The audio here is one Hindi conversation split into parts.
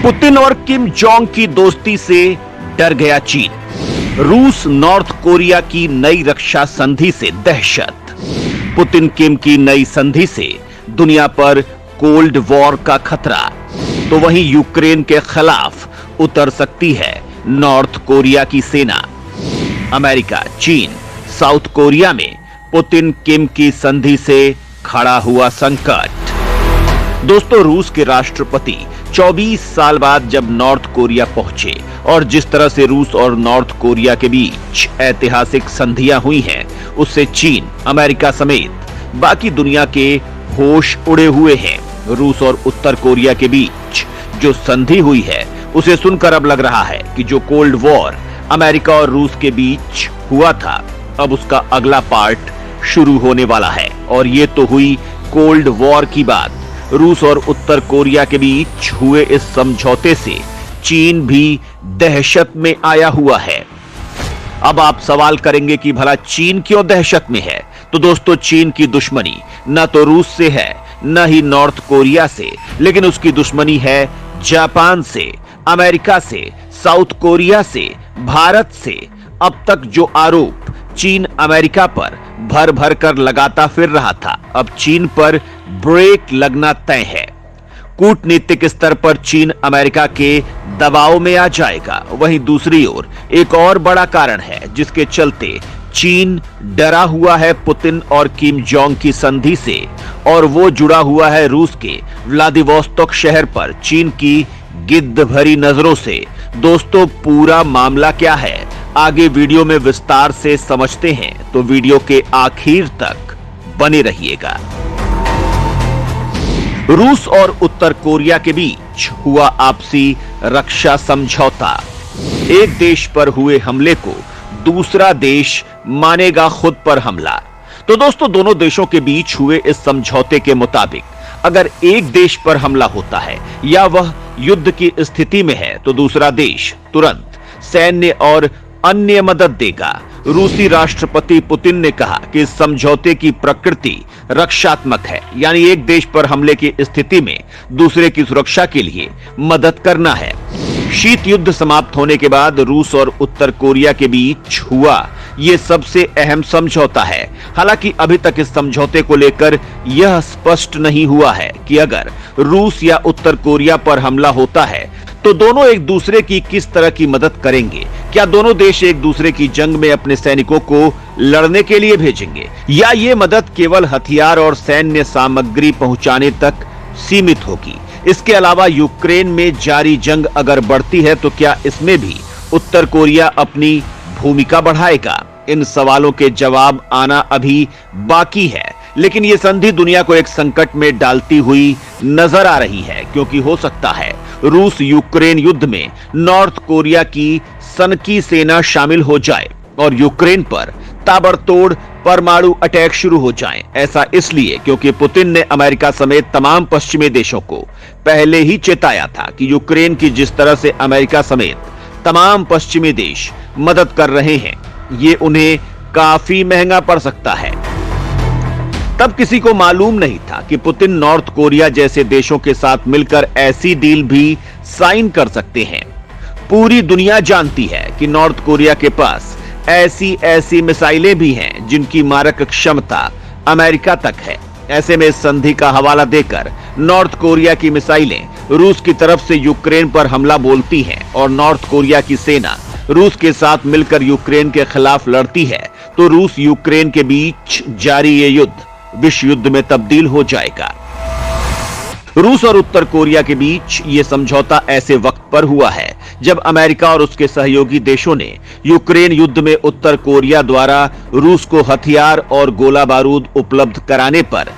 पुतिन और किम जोंग की दोस्ती से डर गया चीन। रूस नॉर्थ कोरिया की नई रक्षा संधि से दहशत। पुतिन किम की नई संधि से दुनिया पर कोल्ड वॉर का खतरा। तो वहीं यूक्रेन के खिलाफ उतर सकती है नॉर्थ कोरिया की सेना। अमेरिका, चीन, साउथ कोरिया में पुतिन किम की संधि से खड़ा हुआ संकट। दोस्तों, रूस के राष्ट्रपति 24 साल बाद जब नॉर्थ कोरिया पहुंचे और जिस तरह से रूस और नॉर्थ कोरिया के बीच ऐतिहासिक संधियां हुई हैं, उससे चीन, अमेरिका समेत बाकी दुनिया के होश उड़े हुए हैं। रूस और उत्तर कोरिया के बीच जो संधि हुई है, उसे सुनकर अब लग रहा है कि जो कोल्ड वॉर अमेरिका और रूस के बीच हुआ था, अब उसका अगला पार्ट शुरू होने वाला है। और ये तो हुई कोल्ड वॉर की बात। रूस और उत्तर कोरिया के बीच हुए इस समझौते से चीन भी दहशत में आया हुआ है। अब आप सवाल करेंगे कि भला चीन क्यों दहशत में है? तो दोस्तों, चीन की दुश्मनी न तो रूस से है, न ही नॉर्थ कोरिया से, लेकिन उसकी दुश्मनी है जापान से, अमेरिका से, साउथ कोरिया से, भारत से। अब तक जो आरोप चीन अमेरिका पर भर भर कर लगाता फिर रहा था, अब चीन पर ब्रेक लगना तय है। कूटनीतिक स्तर पर चीन अमेरिका के दबाव में आ जाएगा। वहीं दूसरी ओर एक और बड़ा कारण है जिसके चलते चीन डरा हुआ है पुतिन और किम जोंग की संधि से, और वो जुड़ा हुआ है रूस के व्लादिवोस्तोक शहर पर चीन की गिद्ध भरी नजरों से। दोस्तों, पूरा मामला क्या है, आगे वीडियो में विस्तार से समझते हैं, तो वीडियो के आखिर तक बने रहिएगा। रूस और उत्तर कोरिया के बीच हुआ आपसी रक्षा समझौता। एक देश पर हुए हमले को दूसरा देश मानेगा खुद पर हमला। तो दोस्तों, दोनों देशों के बीच हुए इस समझौते के मुताबिक अगर एक देश पर हमला होता है या वह युद्ध की स्थिति में है, तो दूसरा देश तुरंत सैन्य और अन्य मदद देगा। रूसी राष्ट्रपति पुतिन ने कहा कि इस समझौते की प्रकृति रक्षात्मक है, यानी एक देश पर हमले की स्थिति में दूसरे की सुरक्षा के लिए मदद करना है। शीत युद्ध समाप्त होने के बाद रूस और उत्तर कोरिया के बीच हुआ ये सबसे अहम समझौता है। हालांकि अभी तक इस समझौते को लेकर यह स्पष्ट नहीं हुआ है कि अगर रूस या उत्तर कोरिया पर हमला होता है तो दोनों एक दूसरे की किस तरह की मदद करेंगे। क्या दोनों देश एक दूसरे की जंग में अपने सैनिकों को लड़ने के लिए भेजेंगे, या ये मदद केवल हथियार और सैन्य सामग्री पहुंचाने तक सीमित होगी? इसके अलावा यूक्रेन में जारी जंग अगर बढ़ती है तो क्या इसमें भी उत्तर कोरिया अपनी भूमिका बढ़ाएगा? इन सवालों के जवाब आना अभी बाकी है, लेकिन ये संधि दुनिया को एक संकट में डालती हुई नजर आ रही है, क्योंकि हो सकता है रूस यूक्रेन युद्ध में नॉर्थ कोरिया की सनकी सेना शामिल हो जाए और यूक्रेन पर ताबड़तोड़ परमाणु अटैक शुरू हो जाएं। ऐसा इसलिए क्योंकि पुतिन ने अमेरिका समेत तमाम पश्चिमी देशों को पहले ही चेताया था कि यूक्रेन की जिस तरह से अमेरिका समेत तमाम पश्चिमी देश मदद कर रहे हैं, ये उन्हें काफी महंगा पड़ सकता है। तब किसी को मालूम नहीं था कि पुतिन नॉर्थ कोरिया जैसे देशों के साथ मिलकर ऐसी डील भी साइन कर सकते हैं। पूरी दुनिया जानती है कि नॉर्थ कोरिया के पास ऐसी मिसाइलें भी हैं जिनकी मारक क्षमता अमेरिका तक है। ऐसे में इस संधि का हवाला देकर नॉर्थ कोरिया की मिसाइलें रूस की तरफ से यूक्रेन पर हमला बोलती हैं और नॉर्थ कोरिया की सेना रूस के साथ मिलकर यूक्रेन के खिलाफ लड़ती है, तो रूस यूक्रेन के बीच जारी ये युद्ध विश्व युद्ध में तब्दील हो जाएगा। रूस और उत्तर कोरिया के बीच ये समझौता ऐसे वक्त पर हुआ है जब अमेरिका और उसके सहयोगी देशों ने यूक्रेन युद्ध में उत्तर कोरिया द्वारा रूस को हथियार और गोला बारूद उपलब्ध कराने पर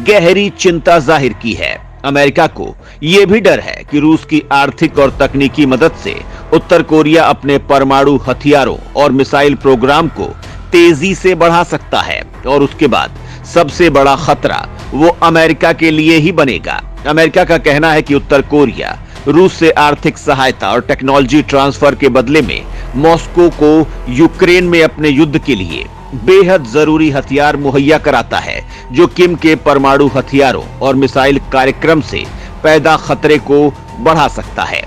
गहरी चिंता जाहिर की है। अमेरिका को यह भी डर है कि रूस की आर्थिक और तकनीकी मदद से उत्तर कोरिया अपने परमाणु हथियारों और मिसाइल प्रोग्राम को तेजी से बढ़ा सकता है, और उसके बाद सबसे बड़ा खतरा वो अमेरिका के लिए ही बनेगा। अमेरिका का कहना है कि उत्तर कोरिया रूस से आर्थिक सहायता और टेक्नोलॉजी ट्रांसफर के बदले में मॉस्को को यूक्रेन में अपने युद्ध के लिए बेहद जरूरी हथियार मुहैया कराता है, जो किम के परमाणु हथियारों और मिसाइल कार्यक्रम से पैदा खतरे को बढ़ा सकता है।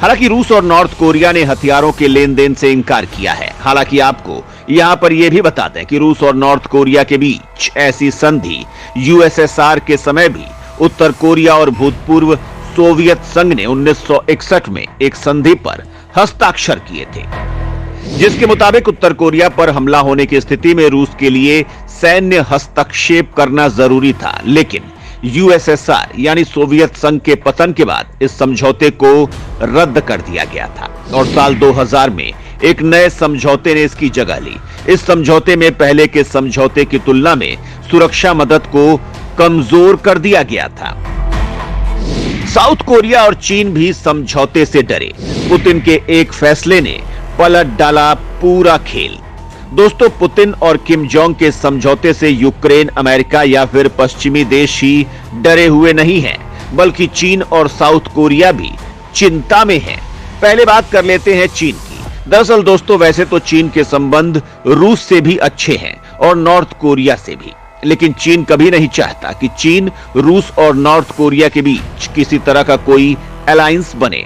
हालांकि रूस और नॉर्थ कोरिया ने हथियारों के लेन देन से इनकार किया है। हालांकि आपको यहां पर यह भी बता दें कि रूस और नॉर्थ कोरिया के बीच ऐसी संधि यूएसएसआर के समय भी उत्तर कोरिया और भूतपूर्व सोवियत संघ ने 1961 में एक संधि पर हस्ताक्षर किए थे, जिसके मुताबिक उत्तर कोरिया पर हमला होने की स्थिति में रूस के लिए सैन्य हस्तक्षेप करना जरूरी था। लेकिन यूएसएसआर यानी सोवियत संघ के पतन के बाद इस समझौते को रद्द कर दिया गया था और साल 2000 में एक नए समझौते ने इसकी जगह ली। इस समझौते में पहले के समझौते की तुलना में सुरक्षा मदद को कमजोर कर दिया गया था। साउथ कोरिया और चीन भी समझौते से डरे। पुतिन के एक फैसले ने पलट डाला पूरा खेल। दोस्तों, पुतिन और किम जोंग के समझौते से यूक्रेन, अमेरिका या फिर पश्चिमी देश ही डरे हुए नहीं हैं, बल्कि चीन और साउथ कोरिया भी चिंता में हैं। पहले बात कर लेते हैं चीन की। दरअसल दोस्तों, वैसे तो चीन के संबंध रूस से भी अच्छे हैं और नॉर्थ कोरिया से भी, लेकिन चीन कभी नहीं चाहता कि चीन, रूस और नॉर्थ कोरिया के बीच किसी तरह का कोई अलायंस बने।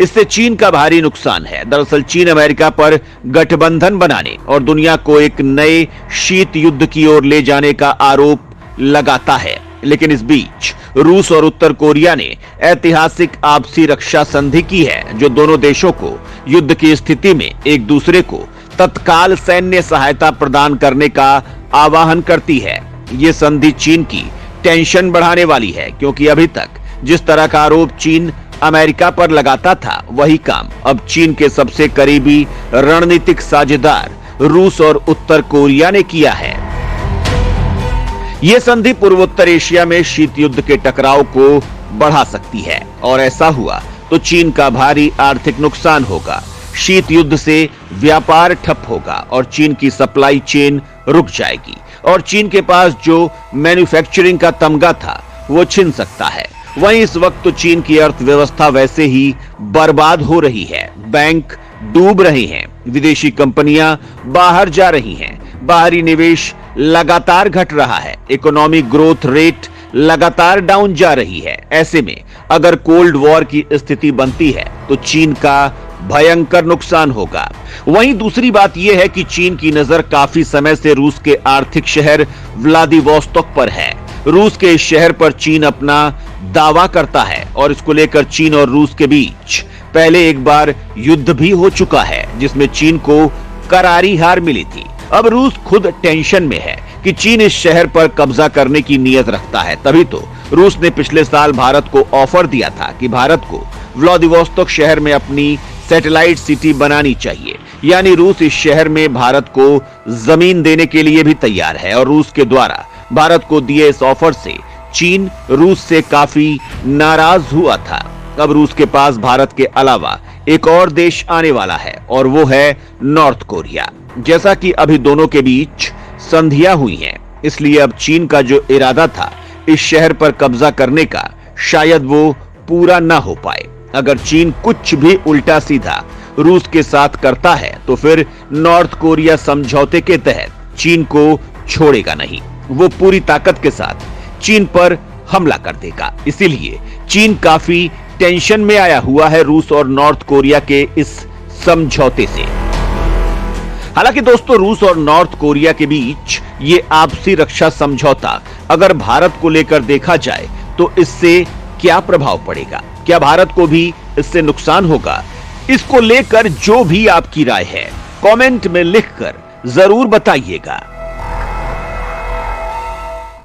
इससे चीन का भारी नुकसान है। दरअसल चीन अमेरिका पर गठबंधन बनाने और दुनिया को एक नए शीत युद्ध की ओर ले जाने का आरोप लगाता है। लेकिन इस बीच रूस और उत्तर कोरिया ने ऐतिहासिक आपसी रक्षा संधि की है, जो दोनों देशों को युद्ध की स्थिति में एक दूसरे को तत्काल सैन्य सहायता प्रदान करने का आह्वान करती है। ये संधि चीन की टेंशन बढ़ाने वाली है, क्योंकि अभी तक जिस तरह का आरोप चीन अमेरिका पर लगाता था, वही काम अब चीन के सबसे करीबी रणनीतिक साझेदार रूस और उत्तर कोरिया ने किया है। यह संधि पूर्वोत्तर एशिया में शीत युद्ध के टकराव को बढ़ा सकती है और ऐसा हुआ तो चीन का भारी आर्थिक नुकसान होगा। शीत युद्ध से व्यापार ठप होगा और चीन की सप्लाई चेन रुक जाएगी और चीन के पास जो मैन्युफैक्चरिंग का तमगा था वो छिन सकता है। वहीं इस वक्त तो चीन की अर्थव्यवस्था वैसे ही बर्बाद हो रही है। बैंक डूब रहे हैं, विदेशी कंपनियां बाहर जा रही हैं, बाहरी निवेश लगातार घट रहा है, इकोनॉमिक ग्रोथ रेट लगातार डाउन जा रही है। ऐसे में अगर कोल्ड वॉर की स्थिति बनती है तो चीन का भयंकर नुकसान होगा। वहीं दूसरी बात यह है कि चीन की नजर काफी समय से रूस के आर्थिक शहर व्लादिवोस्तोक पर है। रूस के इस शहर पर चीन अपना दावा करता है और इसको लेकर चीन और रूस के बीच पहले एक बार युद्ध भी हो चुका है, जिसमें चीन को करारी हार मिली थी। अब रूस खुद टेंशन में है कि चीन इस शहर पर कब्जा करने की नीयत रखता है। तभी तो रूस ने पिछले साल भारत को ऑफर दिया था कि भारत को व्लादिवोस्तोक शहर में अपनी सैटेलाइट सिटी बनानी चाहिए। यानी रूस इस शहर में भारत को जमीन देने के लिए भी तैयार है और रूस के द्वारा भारत को दिए इस ऑफर से चीन रूस से काफी नाराज हुआ था। अब रूस के पास भारत के अलावा एक और देश आने वाला है और वो है नॉर्थ कोरिया। जैसा कि अभी दोनों के बीच संधियां हुई हैं, इसलिए अब चीन का जो इरादा था इस शहर पर कब्जा करने का, शायद वो पूरा ना हो पाए। अगर चीन कुछ भी उल्टा सीधा रूस के साथ करता है तो फिर नॉर्थ कोरिया समझौते के तहत चीन को छोड़ेगा नहीं, वो पूरी ताकत के साथ चीन पर हमला कर देगा। इसीलिए चीन काफी टेंशन में आया हुआ है रूस और नॉर्थ कोरिया के इस समझौते से। हालांकि दोस्तों, रूस और नॉर्थ कोरिया के बीच ये आपसी रक्षा समझौता अगर भारत को लेकर देखा जाए तो इससे क्या प्रभाव पड़ेगा, क्या भारत को भी इससे नुकसान होगा? इसको लेकर जो भी आपकी राय है कमेंट में लिखकर जरूर बताइएगा।